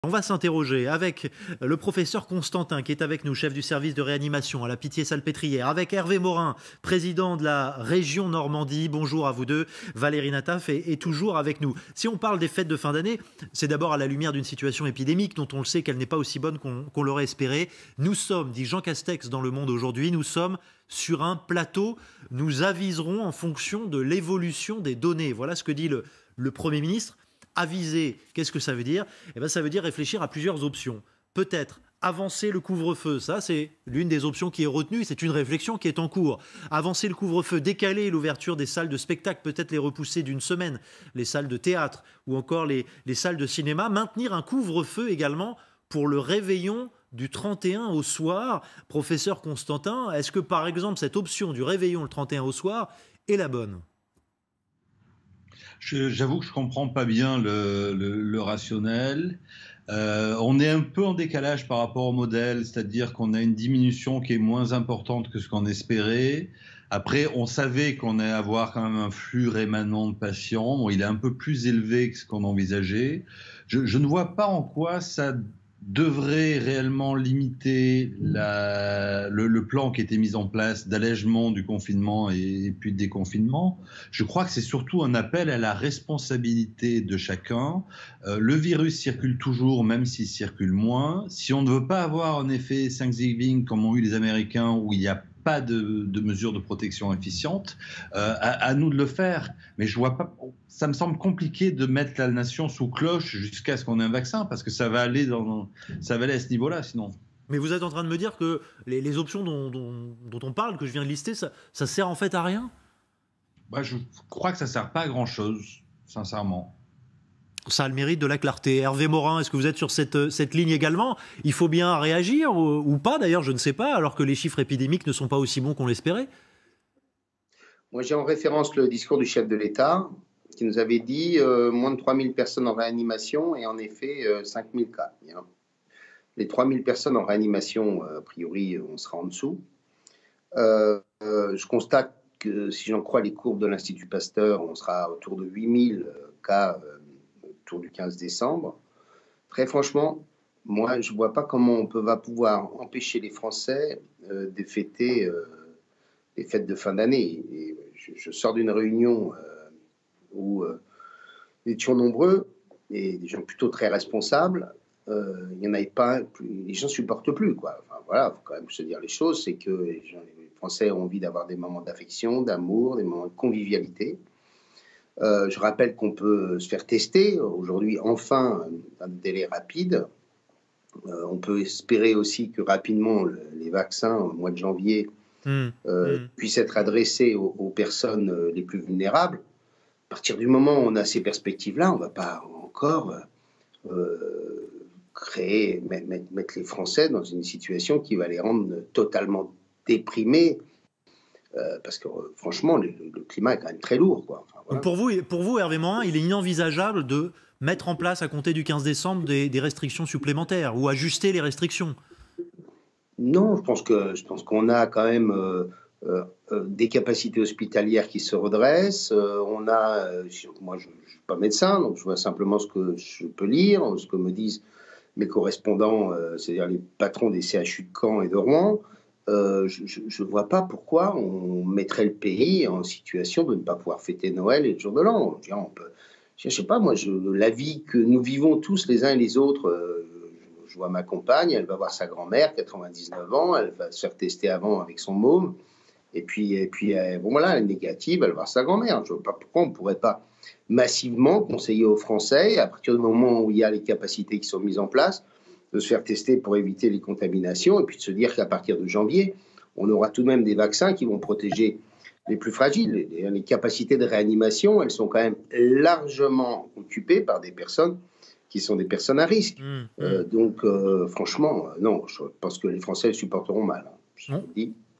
On va s'interroger avec le professeur Constantin qui est avec nous, chef du service de réanimation à la Pitié-Salpêtrière, avec Hervé Morin, président de la région Normandie. Bonjour à vous deux. Valérie Nataf est toujours avec nous. Si on parle des fêtes de fin d'année, c'est d'abord à la lumière d'une situation épidémique dont on le sait qu'elle n'est pas aussi bonne qu'on l'aurait espéré. Nous sommes, dit Jean Castex dans Le Monde aujourd'hui, nous sommes sur un plateau. Nous aviserons en fonction de l'évolution des données. Voilà ce que dit le Premier ministre. Aviser, qu'est-ce que ça veut dire? Eh bien, ça veut dire réfléchir à plusieurs options. Peut-être avancer le couvre-feu, ça c'est l'une des options qui est retenue, c'est une réflexion qui est en cours. Avancer le couvre-feu, décaler l'ouverture des salles de spectacle, peut-être les repousser d'une semaine, les salles de théâtre ou encore les salles de cinéma, maintenir un couvre-feu également pour le réveillon du 31 au soir. Professeur Constantin, est-ce que par exemple cette option du réveillon le 31 au soir est la bonne? J'avoue que je ne comprends pas bien le rationnel. On est un peu en décalage par rapport au modèle, c'est-à-dire qu'on a une diminution qui est moins importante que ce qu'on espérait. Après, on savait qu'on allait avoir quand même un flux rémanent de patients. Bon, il est un peu plus élevé que ce qu'on envisageait. Je ne vois pas en quoi ça devrait réellement limiter le plan qui était mis en place d'allègement du confinement et puis de déconfinement. Je crois que c'est surtout un appel à la responsabilité de chacun. Le virus circule toujours, même s'il circule moins. Si on ne veut pas avoir un effet Thanksgiving comme ont eu les Américains, où il n'y a pas de mesures de protection efficientes, à nous de le faire. Mais je vois pas, ça me semble compliqué de mettre la nation sous cloche jusqu'à ce qu'on ait un vaccin, parce que ça va aller à ce niveau-là, sinon. Mais vous êtes en train de me dire que les options dont on parle, que je viens de lister, ça sert en fait à rien? Je crois que ça ne sert pas à grand-chose, sincèrement. Ça a le mérite de la clarté. Hervé Morin, est-ce que vous êtes sur cette ligne également? Il faut bien réagir ou pas, d'ailleurs, je ne sais pas, alors que les chiffres épidémiques ne sont pas aussi bons qu'on l'espérait. Moi, j'ai en référence le discours du chef de l'État qui nous avait dit moins de 3000 personnes en réanimation et en effet 5000 cas. Les 3000 personnes en réanimation, a priori, on sera en dessous. Je constate que si j'en crois les courbes de l'Institut Pasteur, on sera autour de 8000 cas autour du 15 décembre. Très franchement, moi, je ne vois pas comment on va pouvoir empêcher les Français de fêter les fêtes de fin d'année. Et je sors d'une réunion où nous étions nombreux et des gens plutôt très responsables. Il n'y en avait pas, les gens ne supportent plus, quoi. Enfin, voilà, il faut quand même se dire les choses, c'est que les Français ont envie d'avoir des moments d'affection, d'amour, des moments de convivialité. Je rappelle qu'on peut se faire tester aujourd'hui, enfin, un délai rapide. On peut espérer aussi que rapidement les vaccins au mois de janvier puissent être adressés aux personnes les plus vulnérables. À partir du moment où on a ces perspectives-là, on ne va pas encore mettre les Français dans une situation qui va les rendre totalement déprimés. Parce que franchement, le climat est quand même très lourd, quoi. Enfin, voilà. Pour vous, Hervé Morin, il est inenvisageable de mettre en place à compter du 15 décembre des restrictions supplémentaires ou ajuster les restrictions? Non, je pense qu'on a quand même des capacités hospitalières qui se redressent. Moi, je ne suis pas médecin, donc je vois simplement ce que je peux lire, ce que me disent mes correspondants, c'est-à-dire les patrons des CHU de Caen et de Rouen. Je ne vois pas pourquoi on mettrait le pays en situation de ne pas pouvoir fêter Noël et le jour de l'an. Je ne sais pas, moi, la vie que nous vivons tous les uns et les autres, je vois ma compagne, elle va voir sa grand-mère, 99 ans, elle va se faire tester avant avec son môme, et puis bon, voilà, elle est négative, elle va voir sa grand-mère. Je ne vois pas pourquoi on ne pourrait pas massivement conseiller aux Français, à partir du moment où il y a les capacités qui sont mises en place, de se faire tester pour éviter les contaminations, et puis de se dire qu'à partir de janvier, on aura tout de même des vaccins qui vont protéger les plus fragiles. Les capacités de réanimation, elles sont quand même largement occupées par des personnes qui sont des personnes à risque. Donc, franchement, non, je pense que les Français le supporteront mal.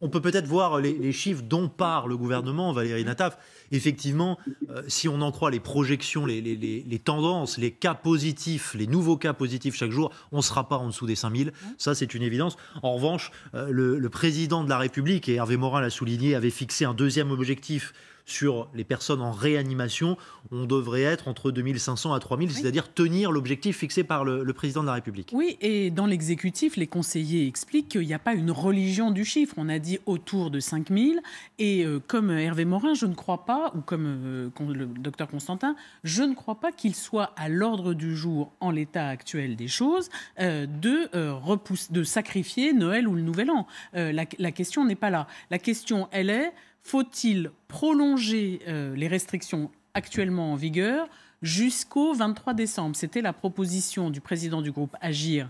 On peut peut-être voir les chiffres dont part le gouvernement, Valérie Nataf. Effectivement, si on en croit les projections, les tendances, les cas positifs, les nouveaux cas positifs chaque jour, on ne sera pas en dessous des 5000. Ça, c'est une évidence. En revanche, le président de la République, et Hervé Morin l'a souligné, avait fixé un deuxième objectif sur les personnes en réanimation, on devrait être entre 2500 à 3000, oui. C'est-à-dire tenir l'objectif fixé par le président de la République. Oui, et dans l'exécutif, les conseillers expliquent qu'il n'y a pas une religion du chiffre. On a dit autour de 5000, et comme Hervé Morin, je ne crois pas, ou comme le docteur Constantin, je ne crois pas qu'il soit à l'ordre du jour, en l'état actuel des choses, de sacrifier Noël ou le Nouvel An. La question n'est pas là. La question, elle est, faut-il prolonger les restrictions actuellement en vigueur jusqu'au 23 décembre? C'était la proposition du président du groupe Agir,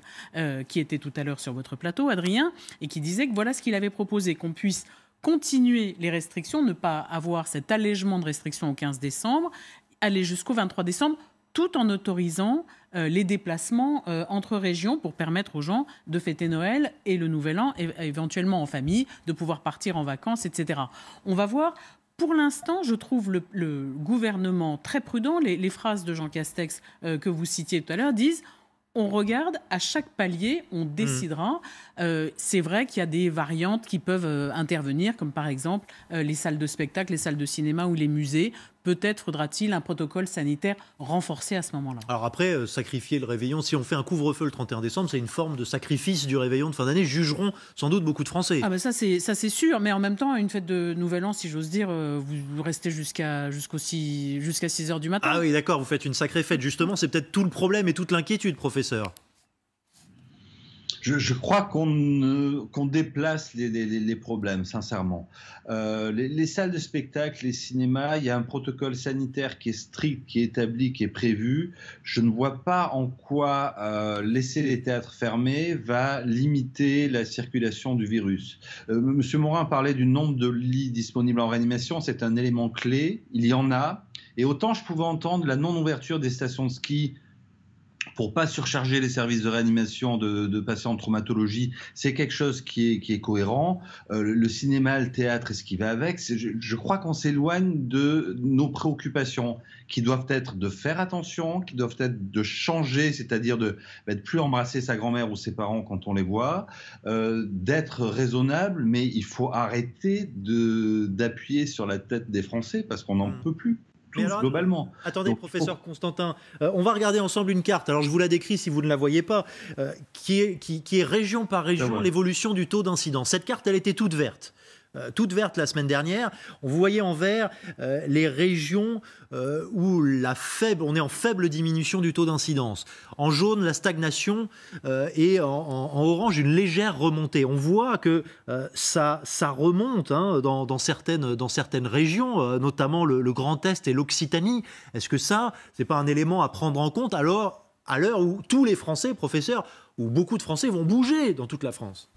qui était tout à l'heure sur votre plateau, Adrien, et qui disait que voilà ce qu'il avait proposé, qu'on puisse continuer les restrictions, ne pas avoir cet allègement de restrictions au 15 décembre, aller jusqu'au 23 décembre, tout en autorisant les déplacements entre régions pour permettre aux gens de fêter Noël et le Nouvel An, éventuellement en famille, de pouvoir partir en vacances, etc. On va voir. Pour l'instant, je trouve le gouvernement très prudent. Les phrases de Jean Castex que vous citiez tout à l'heure disent « on regarde, à chaque palier, on décidera ». C'est vrai qu'il y a des variantes qui peuvent intervenir, comme par exemple les salles de spectacle, les salles de cinéma ou les musées. Peut-être faudra-t-il un protocole sanitaire renforcé à ce moment-là. Alors après, sacrifier le réveillon, si on fait un couvre-feu le 31 décembre, c'est une forme de sacrifice du réveillon de fin d'année, jugeront sans doute beaucoup de Français. Ah ben ça c'est sûr, mais en même temps, une fête de Nouvel An, si j'ose dire, vous restez jusqu'à 6 heures du matin. Ah oui, d'accord, vous faites une sacrée fête. Justement, c'est peut-être tout le problème et toute l'inquiétude, professeur. Je crois qu'on déplace les problèmes, sincèrement. Les salles de spectacle, les cinémas, il y a un protocole sanitaire qui est strict, qui est établi, qui est prévu. Je ne vois pas en quoi laisser les théâtres fermés va limiter la circulation du virus. Monsieur Morin parlait du nombre de lits disponibles en réanimation, c'est un élément clé, il y en a. Et autant je pouvais entendre la non-ouverture des stations de ski pour pas surcharger les services de réanimation de patients en traumatologie, c'est quelque chose qui est cohérent. Le cinéma, le théâtre et ce qui va avec, je crois qu'on s'éloigne de nos préoccupations qui doivent être de faire attention, qui doivent être de changer, c'est-à-dire de plus embrasser sa grand-mère ou ses parents quand on les voit, d'être raisonnable, mais il faut arrêter d'appuyer sur la tête des Français parce qu'on n'en peut plus. Tous, alors, globalement. Attendez, donc, professeur Constantin, on va regarder ensemble une carte. Alors, je vous la décris si vous ne la voyez pas, qui est région par région l'évolution du taux d'incidence. Cette carte, elle était toute verte la semaine dernière. Vous voyez en vert les régions où on est en faible diminution du taux d'incidence. En jaune, la stagnation et en orange, une légère remontée. On voit que ça remonte dans certaines régions, notamment le Grand Est et l'Occitanie. Est-ce que ça, c'est pas un élément à prendre en compte alors, à l'heure où tous les Français, professeurs, où beaucoup de Français vont bouger dans toute la France?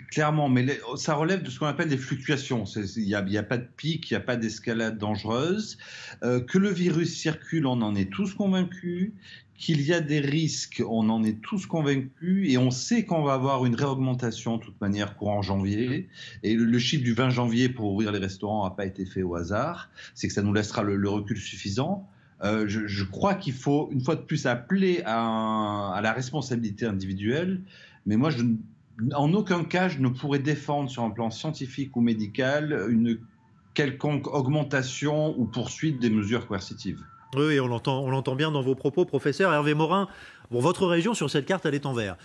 Clairement, mais ça relève de ce qu'on appelle des fluctuations. Il n'y a pas de pic, il n'y a pas d'escalade dangereuse. Que le virus circule, on en est tous convaincus. Qu'il y a des risques, on en est tous convaincus. Et on sait qu'on va avoir une réaugmentation, de toute manière, courant janvier. Et le chiffre du 20 janvier pour ouvrir les restaurants n'a pas été fait au hasard. C'est que ça nous laissera le recul suffisant. Je crois qu'il faut, une fois de plus, appeler à la responsabilité individuelle. Mais moi, en aucun cas, je ne pourrais défendre sur un plan scientifique ou médical une quelconque augmentation ou poursuite des mesures coercitives. Oui, on l'entend bien dans vos propos, professeur. Hervé Morin, bon, votre région sur cette carte, elle est en vert.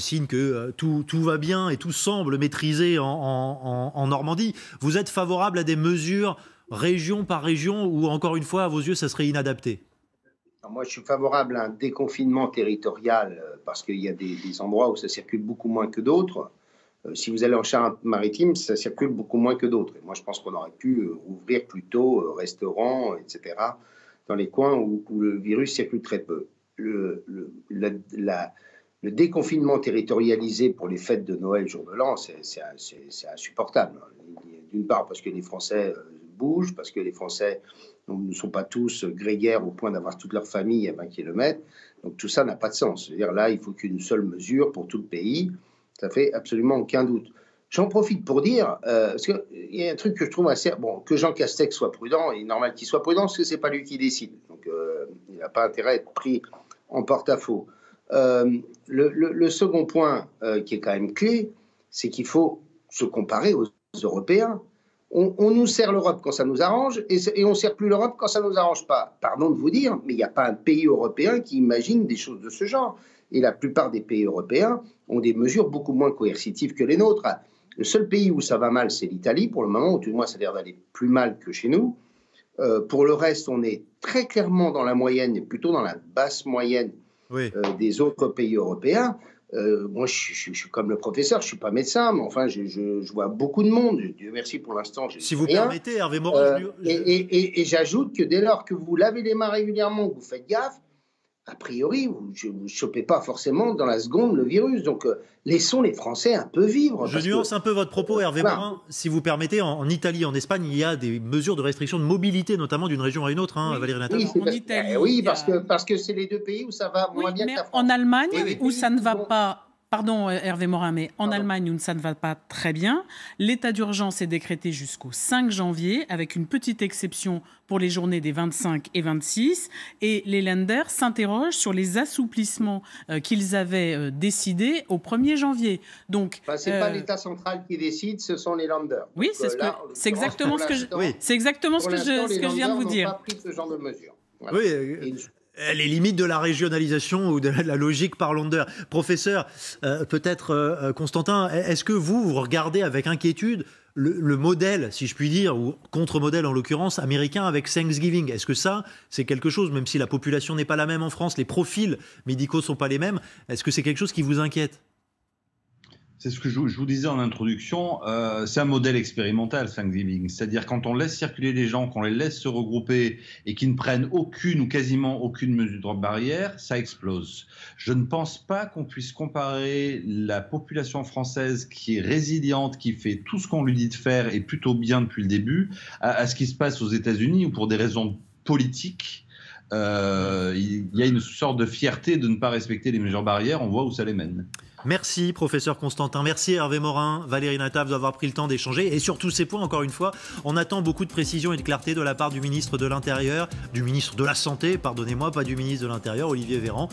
Signe que tout va bien et tout semble maîtrisé en Normandie. Vous êtes favorable à des mesures région par région ou, encore une fois, à vos yeux, ça serait inadapté? Moi, je suis favorable à un déconfinement territorial parce qu'il y a des endroits où ça circule beaucoup moins que d'autres. Si vous allez en Charente-Maritime, ça circule beaucoup moins que d'autres. Et moi, je pense qu'on aurait pu ouvrir plus tôt restaurants, etc., dans les coins où le virus circule très peu. Le déconfinement territorialisé pour les fêtes de Noël, jour de l'an, c'est insupportable. D'une part, parce que les Français bougent, parce que les Français ne sont pas tous grégaires au point d'avoir toute leur famille à 20 km. Donc tout ça n'a pas de sens. C'est-à-dire là, il faut qu'une seule mesure pour tout le pays. Ça fait absolument aucun doute. J'en profite pour dire, parce qu'il y a un truc que je trouve assez... Bon, que Jean Castex soit prudent, il est normal qu'il soit prudent, parce que ce n'est pas lui qui décide. Donc il n'a pas intérêt à être pris en porte-à-faux. Le second point qui est quand même clé, c'est qu'il faut se comparer aux Européens. On nous sert l'Europe quand ça nous arrange et on ne sert plus l'Europe quand ça ne nous arrange pas. Pardon de vous dire, mais il n'y a pas un pays européen qui imagine des choses de ce genre. Et la plupart des pays européens ont des mesures beaucoup moins coercitives que les nôtres. Le seul pays où ça va mal, c'est l'Italie, pour le moment, ou tout du moins ça a l'air d'aller plus mal que chez nous. Pour le reste, on est très clairement dans la moyenne, et plutôt dans la basse moyenne des autres pays européens. Moi, je suis comme le professeur, je ne suis pas médecin, mais enfin, je vois beaucoup de monde. Dieu merci pour l'instant. Si vous permettez, Hervé Morin. Et j'ajoute que dès lors que vous lavez les mains régulièrement, que vous faites gaffe, a priori, vous ne chopez pas forcément dans la seconde le virus. Donc, laissons les Français un peu vivre. Je nuance un peu votre propos, Hervé Morin. Si vous permettez, en Italie, en Espagne, il y a des mesures de restriction de mobilité, notamment d'une région à une autre, hein, Valérie Nataf. Oui, parce que c'est les deux pays où ça va moins bien que la France. En Allemagne, où ça ne va pas... Pardon Hervé Morin, mais en Allemagne où ça ne va pas très bien, l'état d'urgence est décrété jusqu'au 5 janvier, avec une petite exception pour les journées des 25 et 26. Et les Länder s'interrogent sur les assouplissements qu'ils avaient décidés au 1er janvier. Donc, ce n'est pas l'État central qui décide, ce sont les Länder. Oui, c'est exactement ce que je viens de vous dire. Ils n'ont pas pris ce genre de mesures. Voilà. Oui, les limites de la régionalisation ou de la logique par Länder. Professeur, peut-être Constantin, est-ce que vous regardez avec inquiétude le modèle, si je puis dire, ou contre-modèle en l'occurrence, américain avec Thanksgiving? Est-ce que ça, c'est quelque chose, même si la population n'est pas la même en France, les profils médicaux ne sont pas les mêmes, est-ce que c'est quelque chose qui vous inquiète? C'est ce que je vous disais en introduction, c'est un modèle expérimental, Thanksgiving. C'est-à-dire quand on laisse circuler les gens, qu'on les laisse se regrouper et qu'ils ne prennent aucune ou quasiment aucune mesure de barrière, ça explose. Je ne pense pas qu'on puisse comparer la population française qui est résiliente, qui fait tout ce qu'on lui dit de faire et plutôt bien depuis le début, à ce qui se passe aux États-Unis où pour des raisons politiques, il y a une sorte de fierté de ne pas respecter les mesures barrières, on voit où ça les mène. Merci, professeur Constantin. Merci, Hervé Morin, Valérie Nataf, d'avoir pris le temps d'échanger. Et sur tous ces points, encore une fois, on attend beaucoup de précision et de clarté de la part du ministre de l'Intérieur, du ministre de la Santé, pardonnez-moi, pas du ministre de l'Intérieur, Olivier Véran.